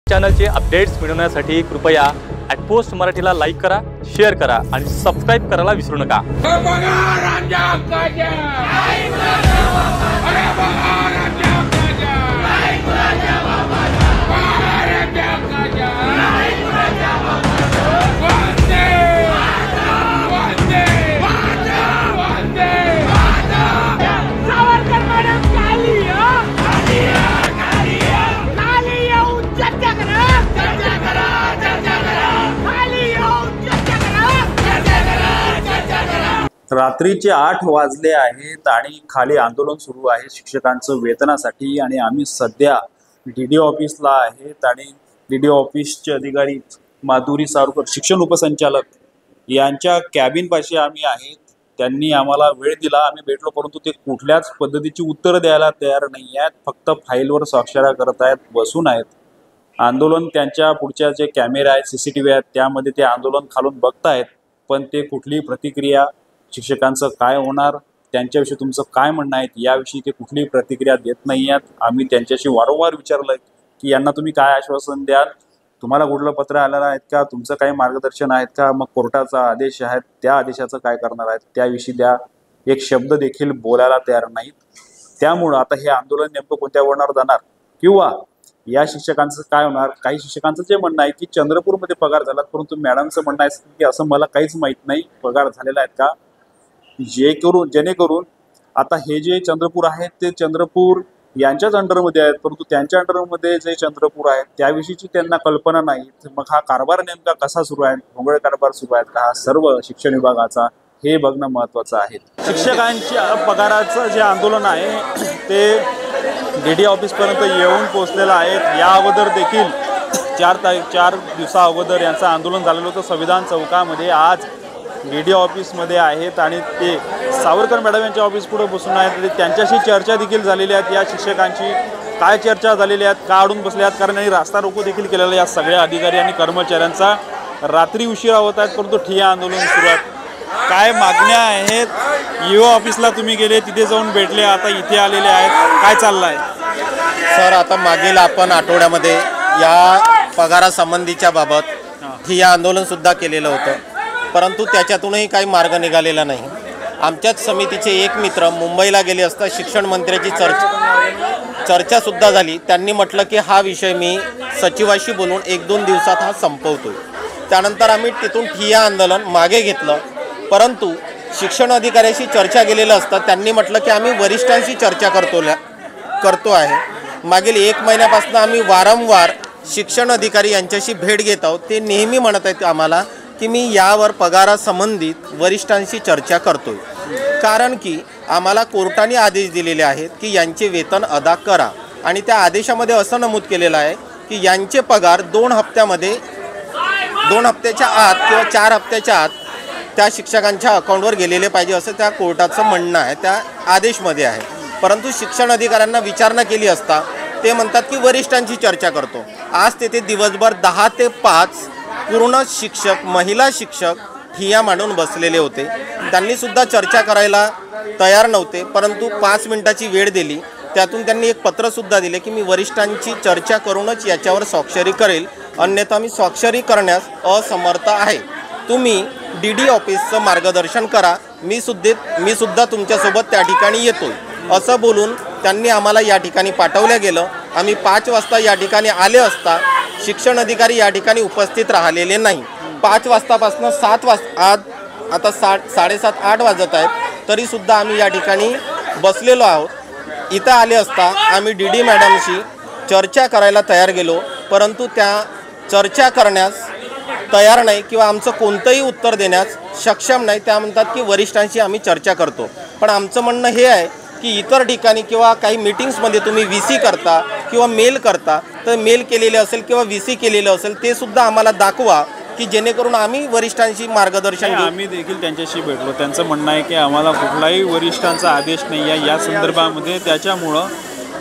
चॅनलचे updates मिळवण्यासाठी कृपया @post मराठीला लाईक करा, शेअर करा आणि सबस्क्राइब करायला विसरू नका। रात्रीचे 8 वाजले आहेत आणि खाली आंदोलन सुरू आहे शिक्षकांचं वेतनासाठी। आणि आम्ही सध्या डीडीओ ऑफिसला आहेत आणि डीडीओ ऑफिसचे अधिकारी माधुरी सावरकर शिक्षण उपसंचालक यांच्या कॅबिन पाशी आम्ही आहेत। त्यांनी आम्हाला वेळ दिला, आम्ही भेटलो, परंतु ते कुठल्याच पद्धतीची उत्तर द्यायला तयार नाही आहेत। फक्त फाईलवर स्वाक्षऱ्या करत आहेत, बसून आहेत। आंदोलन त्यांच्या पुढच्या जे कॅमेरा आहेत, सीसीटीव्ही आहेत, त्यामध्ये ते आंदोलन खालून बघतायत, पण ते कुठलीही प्रतिक्रिया शिक्षकांचं काय होणार, त्यांच्याविषयी तुमचं काय म्हणणं आहे याविषयी ते कुठलीही प्रतिक्रिया देत नाही आहेत। आम्ही त्यांच्याशी वारंवार विचारलं की यांना तुम्ही काय आश्वासन द्याल, तुम्हाला कुठलं पत्र आलेलं आहेत का, तुमचं काही मार्गदर्शन आहेत का, मग कोर्टाचा आदेश आहे त्या आदेशाचं काय करणार आहेत त्याविषयी द्या, एक शब्द देखील बोलायला तयार नाहीत। त्यामुळं आता हे आंदोलन नेमकं कोणत्या वळणावर जाणार किंवा या शिक्षकांचं काय होणार। काही शिक्षकांचं जे म्हणणं आहे की चंद्रपूरमध्ये पगार झाला, परंतु मॅडमचं म्हणणं आहे की असं मला काहीच माहीत नाही पगार झालेला आहेत का, जेणेकरून आता हे जे चंद्रपूर आहेत ते चंद्रपूर यांच्याच अंडरमध्ये आहेत, परंतु त्यांच्या अंडरमध्ये जे चंद्रपूर आहेत त्याविषयीची त्यांना कल्पना नाही। मग हा कारभार नेमका कसा सुरू आहे, भोंगळ कारभार सुरू आहे का, हा सर्व शिक्षण विभागाचा हे बघणं महत्त्वाचं आहे। शिक्षकांच्या पगाराचं जे आंदोलन आहे ते डीडी ऑफिसपर्यंत येऊन पोहोचलेलं आहे। या अगोदर देखील 4 दिवसा अगोदर यांचं आंदोलन झालेलं होतं संविधान चौकामध्ये। आज डीडी ऑफिसमध्ये आहेत आणि ते सावरकर मॅडम यांच्या ऑफिस पुढे बसून आहेत। त्यांच्याशी चर्चा देखील झालेली आहेत। या शिक्षकांची काय चर्चा झालेली आहेत, का अडून बसले आहेत, कारण यांनी रास्ता रोको देखील केलेला या सगळ्या अधिकारी आणि कर्मचाऱ्यांचा। रात्री उशिरा होत आहेत परंतु ठिय्या आंदोलन सुरू आहे। काय मागण्या आहेत, ईओ ऑफिसला तुम्ही गेले, तिथे जाऊन भेटले, आता इथे आलेले आहेत, काय चाललं आहे सर? आता मागील आपण आठवड्यामध्ये या पगारासंबंधीच्या बाबत ठिय्या आंदोलनसुद्धा केलेलं होतं, परंतु त्याच्यातूनही काही मार्ग निघालेला नाही। आमच्याच समितीचे एक मित्र मुंबईला गेले असता शिक्षण मंत्र्याची चर्चासुद्धा झाली। त्यांनी म्हटलं की हा विषय मी सचिवाशी बोलून 1-2 दिवसात हा संपवतो। त्यानंतर आम्ही तिथून ठिय्या आंदोलन मागे घेतलं, परंतु शिक्षण अधिकाऱ्याशी चर्चा केलेलं असतं त्यांनी म्हटलं की आम्ही वरिष्ठांशी चर्चा करतो आहे। मागील 1 महिन्यापासून आम्ही वारंवार शिक्षण अधिकारी यांच्याशी भेट घेत आहोत। ते नेहमी म्हणत आहेत आम्हाला की मी यावर पगारासंबंधित वरिष्ठांशी चर्चा करतोय, कारण की आम्हाला कोर्टाने आदेश दिलेले आहेत की यांचे वेतन अदा करा आणि त्या आदेशामध्ये असं नमूद केलेलं आहे की यांचे पगार 2 हप्त्याच्या आत किंवा 4 हप्त्याच्या आत त्या शिक्षकांच्या अकाउंटवर गेलेले पाहिजे असं त्या कोर्टाचं म्हणणं आहे, त्या आदेशमध्ये आहे। परंतु शिक्षण अधिकाऱ्यांना विचारणा केली असता ते म्हणतात की वरिष्ठांची चर्चा करतो। आज तेथे दिवसभर 10 ते 5 पूर्ण शिक्षक, महिला शिक्षक ठिय्या मांडून बसलेले होते। त्यांनीसुद्धा चर्चा करायला तयार नव्हते, परंतु 5 मिनिटाची वेळ दिली। त्यातून त्यांनी एक पत्रसुद्धा दिले की मी वरिष्ठांची चर्चा करूनच याच्यावर स्वाक्षरी करेल, अन्यथा मी स्वाक्षरी करण्यास असमर्थ आहे। तुम्ही डीडी ऑफिसचं मार्गदर्शन करा, मी सुद्धा तुमच्यासोबत त्या ठिकाणी येतोय असं बोलून त्यांनी आम्हाला या ठिकाणी पाठवलं गेलं। आम्ही 5 वाजता या ठिकाणी आले असता शिक्षण अधिकारी या ठिकाणी उपस्थित राहिलेले नाही। 5 वाजतापासून 7 वाजता आता 7:30-8 वाजत आहेत, तरीसुद्धा आम्ही या ठिकाणी बसलेलो आहोत। इथं आले असता आम्ही डीडी मॅडमशी चर्चा करायला तयार गेलो, परंतु त्या चर्चा करण्यास तयार नाही किंवा आमचं कोणतंही उत्तर देण्यास सक्षम नाही। त्या म्हणतात की वरिष्ठांशी आम्ही चर्चा करतो, पण आमचं म्हणणं हे आहे की इतर ठिकाणी किंवा काही मीटिंग्समध्ये तुम्ही VC करता किंवा मेल करता, तर मेल केलेले असेल किंवा VC केलेलं असेल ते सुद्धा आम्हाला दाखवा की जेणेकरून आम्ही वरिष्ठांशी मार्गदर्शन घेऊ। आम्ही देखील त्यांच्याशी भेटलो, त्यांचं म्हणणं आहे की आम्हाला कुठलाही वरिष्ठांचा आदेश नाही आहे या संदर्भामध्ये, त्याच्यामुळं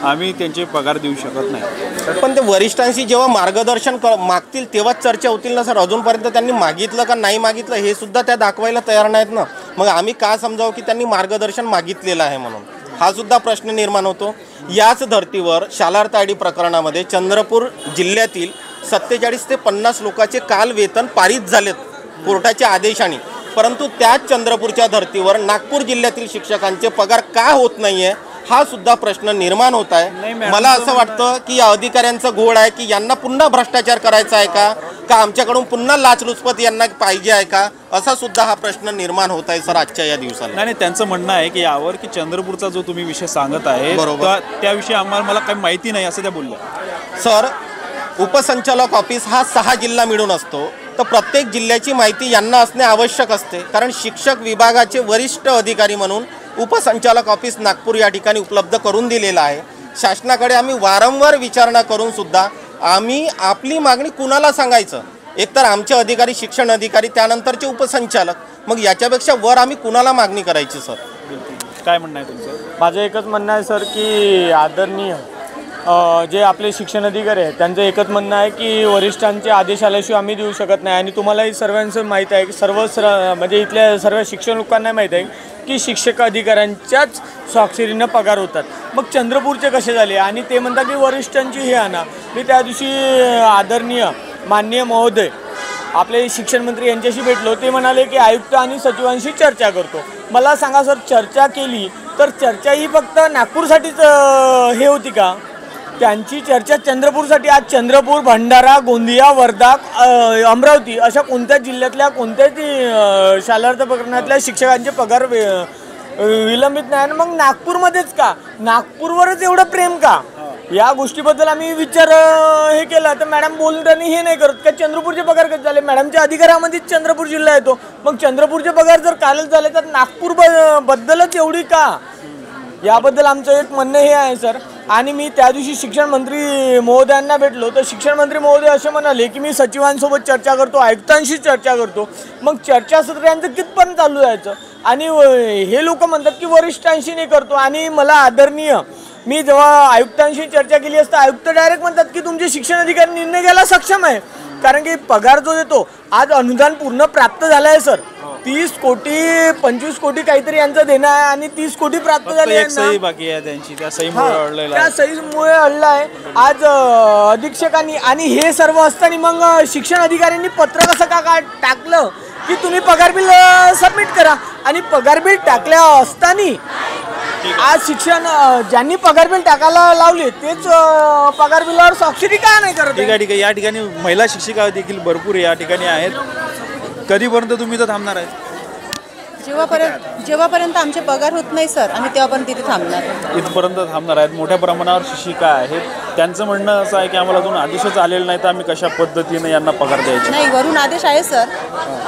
आम्ही त्यांचे पगार देऊ शकत नाही। पण ते वरिष्ठांशी जेव्हा मार्गदर्शन मागतील तेव्हाच चर्चा होतील ना सर। अजूनपर्यंत त्यांनी मागितलं का नाही मागितलं हे सुद्धा त्या दाखवायला तयार नाहीत ना। मग आम्ही का समजावं की त्यांनी मार्गदर्शन मागितलेलं आहे म्हणून, हा सुद्धा प्रश्न निर्माण होतो। याच धर्तीवर शालार्थ आयडी प्रकरणामध्ये चंद्रपूर जिल्ह्यातील 47 ते 50 लोकांचे काल वेतन पारित झालेत कोर्टाच्या आदेशाने, परंतु त्याच चंद्रपूरच्या धर्तीवर नागपूर जिल्ह्यातील शिक्षकांचे पगार का होत नाहीये हा सुद्धा प्रश्न निर्माण होत आहे. मला असं वाटतं की या अधिकाऱ्यांचं घोळ आहे की यांना पुन्हा भ्रष्टाचार करायचा आहे का आमच्याकडून पुन्हा लाचलुचपत यांना पाहिजे आहे का, असा सुद्धा हा प्रश्न निर्माण होत आहे सर आजच्या या दिवसाला. नाही, त्यांचं म्हणणं आहे की यावर की चंद्रपूरचा जो तुम्ही विषय सांगत आहे बरोबर, त्याविषयी मला काही माहिती नाही असं त्या बोलल्या. सर उपसंचालक ऑफिस हा 6 जिल्हा मिळून असतो, तर प्रत्येक जिल्ह्याची माहिती यांना असणे आवश्यक असते, कारण शिक्षक विभागाचे वरिष्ठ अधिकारी म्हणून उपसंचालक ऑफिस नागपूर या ठिकाणी उपलब्ध करून दिलेलं आहे. शासनाकडे आम्ही वारंवार विचारणा करून सुद्धा आम्ही आपली मागणी कुणाला सांगायचं, एकतर आमचे अधिकारी शिक्षण अधिकारी त्यानंतरचे उपसंचालक, मग याच्यापेक्षा वर आम्ही कुणाला मागणी करायची सर. काय म्हणणं आहे तुमचं? माझं एकच म्हणणं आहे सर की आदरणीय जे आपले शिक्षण अधिकारी आहेत त्यांचं एकच म्हणणं आहे की वरिष्ठांचे आदेश आल्याशिवाय आम्ही देऊ शकत नाही. आणि तुम्हालाही सर्वांचं माहीत आहे की म्हणजे इथल्या सर्व शिक्षण लोकांना माहीत आहे की शिक्षक अधिकाऱ्यांच्याच स्वाक्षरीनं पगार होतात. मग चंद्रपूरचे कसे झाले आणि ते म्हणतात की वरिष्ठांची हे आणा. मी त्या दिवशी आदरणीय माननीय महोदय आपले शिक्षण मंत्री यांच्याशी भेटलो, ते म्हणाले की आयुक्त आणि सचिवांशी चर्चा करतो. मला सांगा सर, चर्चा केली तर चर्चा ही फक्त नागपूरसाठीच हे होती का? त्यांची चर्चा चंद्रपूरसाठी. आज चंद्रपूर, भंडारा, गोंदिया, वर्धा, अमरावती अशा कोणत्याच जिल्ह्यातल्या कोणत्याच शालार्थ प्रकरणातल्या शिक्षकांचे पगार विलंबित नाही. आणि मग नागपूरमध्येच का? नागपूरवरच एवढं प्रेम का? या गोष्टीबद्दल आम्ही विचार हे केला तर मॅडम बोलताना हे नाही करत का चंद्रपूरचे पगार कसे झाले. मॅडमच्या अधिकारामध्येच चंद्रपूर जिल्हा येतो, मग चंद्रपूरचे पगार जर कालच झाले तर नागपूर बद्दलच एवढी का? याबद्दल आमचं एक म्हणणं हे आहे सर. आणि मी त्या दिवशी शिक्षण मंत्री महोदयांना भेटलो तर शिक्षण मंत्री महोदय असे म्हणाले की मी सचिवांसोबत चर्चा करतो, आयुक्तांशी चर्चा करतो. मग चर्चासत्र यांचं कितपर्यंत चालू जायचं? आणि हे लोक म्हणतात की वरिष्ठांशी नाही करतो. आणि मला आदरणीय मी जेव्हा आयुक्तांशी चर्चा केली असता आयुक्त डायरेक्ट म्हणतात की तुमचे शिक्षण अधिकारी निर्णय घ्यायला सक्षम आहे, कारण की पगार जो देतो आज अनुदान पूर्ण प्राप्त झालं आहे सर. 30 कोटी 25 कोटी काहीतरी यांचं देणं आहे आणि 30 कोटी प्राप्त झाले आहे. सही बाकी आहे त्यांची, त्या सहीमुळे अडलेला त्या सहीमुळे अडलं आहे आज अधीक्षकांनी. आणि हे सर्व असताना मग शिक्षण अधिकाऱ्यांनी पत्र कसं का टाकलं की तुम्ही पगार बिल सबमिट करा. आणि पगार बिल टाकल्या असताना आज शिक्षण ज्यांनी पगार बिल टाकायला लावले तेच पगार बिलावर स्वाक्षरी का नाही करत? ठीक आहे. या ठिकाणी महिला शिक्षिका देखील भरपूर या ठिकाणी आहेत. कधीपर्यंत तुम्ही तर थांबणार आहे? जेव्हापर्यंत आमचे पगार होत नाही सर, आम्ही तेव्हापर्यंत तिथे थांबणार. इथपर्यंत थांबणार आहेत. मोठ्या प्रमाणावर शिक्षिका आहेत, त्यांचं म्हणणं असं आहे की आम्हाला अजून आदेशच आलेले नाही तर आम्ही कशा पद्धतीने यांना पगार द्यायचे. नाही, वरून आदेश आहे सर.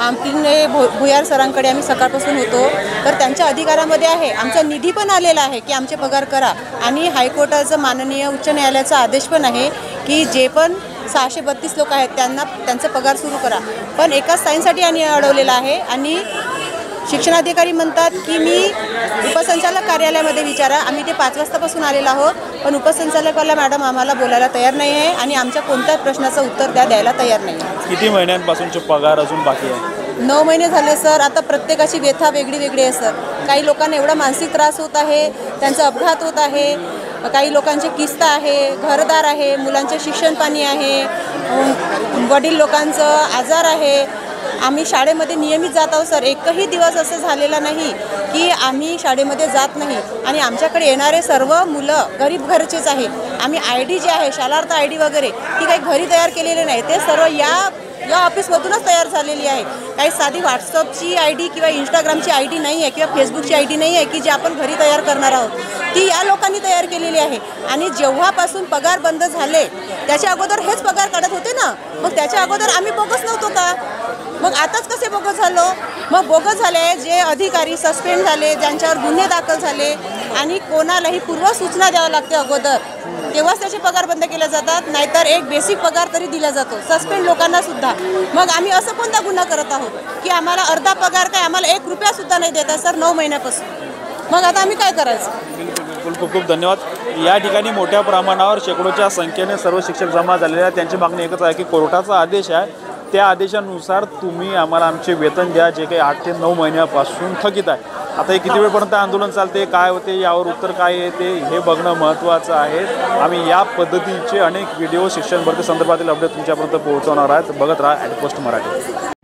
आमचे भुयार सरांकडे आम्ही सकाळपासून होतो तर त्यांच्या अधिकारामध्ये आहे, आमचा निधी पण आलेला आहे की आमचे पगार करा. आणि हायकोर्टाचं माननीय उच्च न्यायालयाचा आदेश पण आहे की जे पण 632 लोक आहेत त्यांचा पगार सुरू करा. पण एकाच साईनसाठी आम्ही अडवलेला आहे. आणि शिक्षणाधिकारी म्हणतात की मी उपसंचालक कार्यालयामध्ये विचारा, आम्ही ते 5 वाजतापासून आलेलो आहोत, पण उपसंचालकवाला मॅडम आम्हाला बोलायला तयार नाही आहे आणि आमच्या कोणत्याच प्रश्नाचं उत्तर द्यायला तयार नाही आहे. किती महिन्यांपासूनचे पगार अजून बाकी आहे? 9 महिने झाले सर. आता प्रत्येकाची व्यथा वेगळी वेगळी आहे सर. काही लोकांना एवढा मानसिक त्रास होत आहे, त्यांचा अपघात होत आहे, काही लोकांचे किस्त आहे, घरदार आहे, मुलांचे शिक्षण पाणी आहे, वडील लोकांचं आजार आहे. आम्ही शाळेमध्ये नियमित जात आहोत सर. एकही दिवस असं झालेला नाही की आम्ही शाळेमध्ये जात नाही. आणि आमच्याकडे येणारे सर्व मुलं गरीब घरचेच आहे. आम्ही ID जे आहे शालार्थ ID वगैरे ती काही घरी तयार केलेले नाही, ते सर्व या ऑफिसमधूनच तयार झालेली आहे. काही साधी व्हॉट्सअपची ID किंवा इंस्टाग्रामची ID नाही आहे किंवा फेसबुकची ID नाही आहे की जी आपण घरी तयार करणार आहोत, ती या लोकांनी तयार केलेली आहे. आणि जेव्हापासून पगार बंद झाले त्याच्या अगोदर हेच पगार काढत होते ना, मग त्याच्या अगोदर आम्ही बोगस नव्हतो का? मग आताच कसे बोगस झालो? मग बोगस झाले जे अधिकारी सस्पेंड झाले, ज्यांच्यावर गुन्हे दाखल झाले आणि कोणालाही पूर्वसूचना द्यावं लागते अगोदर, तेव्हाच त्याचे पगार बंद केले जातात. नाहीतर एक बेसिक पगार तरी दिला जातो सस्पेंड लोकांना सुद्धा. मग आम्ही असं कोणता गुन्हा करत आहोत की आम्हाला अर्धा पगार काय, आम्हाला 1 रुपया सुद्धा नाही देतात सर 9 महिन्यापासून. मग आता आम्ही काय करायचं? बिलकुल खूप खूप धन्यवाद. या ठिकाणी मोठ्या प्रमाणावर शेकडोच्या संख्येने सर्व शिक्षक जमा झालेले आहेत. त्यांची मागणी एकच आहे की कोर्टाचा आदेश आहे त्या आदेशानुसार तुम्ही आम्हाला आमचे वेतन द्या, जे काही 8 ते 9 महिन्यापासून थकीत आहे. आता हे किती वेळपर्यंत आंदोलन चालते, काय होते, यावर उत्तर काय येते हे बघणं महत्त्वाचं आहे. आम्ही या पद्धतीचे अनेक व्हिडिओ शिक्षण भरती संदर्भातील अपडेट तुमच्यापर्यंत पोहोचवणार आहेत. बघत राहा ॲट पोस्ट मराठी.